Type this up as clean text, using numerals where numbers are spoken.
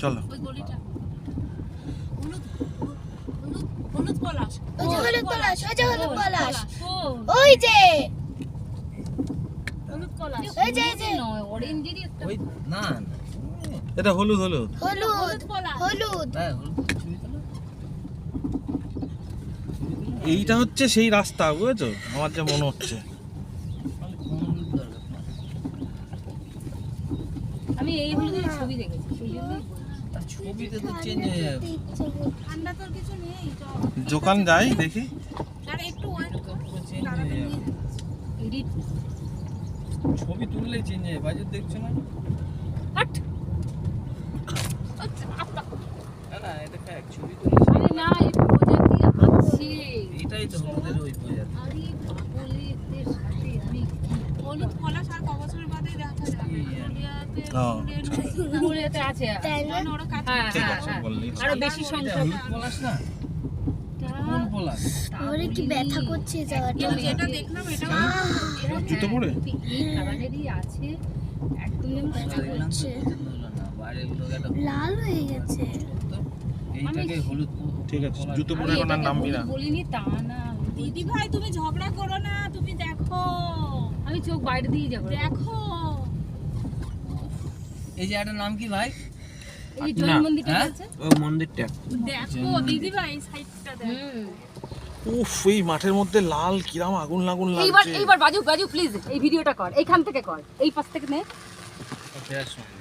চলো। ওই গলিটা হলুদ হলুদ পলাশ, ওই যে হলুদ পলাশ, ওই যে হলুদ পলাশ, ও ওই যে হলুদ পলাশ, ওই যে এই যে নয় অরেঞ্জেরই একটা ওই না না এটা হলুদ হলুদ। হলুদ পলাশ। হলুদ তাই হলুদ ছবি তোলো। এইটা হচ্ছে সেই রাস্তা, বুঝেছো? আমার যা মনে হচ্ছে। তাহলে কোন হলুদ দরকার তোমার? আমি এই হলুদের ছবি দেখেছি সেই জন্যই বলছি। আর ছবিতে তো চেঞ্জ হয়ে যাবে। ঠান্ডা তোর কিছু নেই তো, দোকান যাই দেখি। আর একটু ওয়েট কর, পুরো চেঞ্জ হয়ে তাড়াতাড়ি যাবে। এডিট ছবি তুললেই চেঞ্জ হয়ে যাবে। বাজার দেখছো না? হাট না না এটা ফ্যাক ছবি তুললে আরে না এই প্রজাতি আছে। এইটাই তো হলুদের ওই প্রজাতি। আরে পাগলের সাথে আমি হলুদ পলাশ আর ক বছরের বাদে দেখা যাবে পুরুলিয়াতে। হ্যাঁ। পুরুলিয়াতে আছে তাই না? কারণ ওরা কাজ হ্যাঁ ঠিক হ্যাঁ আছে, হ্যাঁ। বললেই। আরো বেশি এটা সংখ্যক হলুদ পলাশ না? কোন পলাশ? আমার কি ব্যথা করছে যাওয়াটা। কিন্তু যেটা দেখলাম এটা জুতো পরে? এই কালারেরই আছে একদম যেমন দেখলাম তো হচ্ছে। পছন্দ হলো না। বাইরের লোক একটা লাল হয়ে গেছে। তো এইটাকে হলুদ ঠিক আছে, পলাশ জুতো বলে। পরে এখন আর নামবি না। বলিনি তা না দিদি ভাই তুমি ঝগড়া করো না, তুমি দেখো আমি চোখ বাইরে দিয়ে যাবো দেখো এই জায়গাটার নাম কি ভাই? এই যে জৈন মন্দিরটা হ্যাঁ? আছে ওই মন্দিরটা। দেখো দিদি ভাই সাইডটা দেখো। উফ, এই মাঠের মধ্যে লাল কিরাম আগুন লাগুন এইবার লাগছে। এইবার বাজু বাজু প্লিজ এই ভিডিওটা কর, এইখান থেকে কর, এই পাশ থেকে নে। ফেরার সময়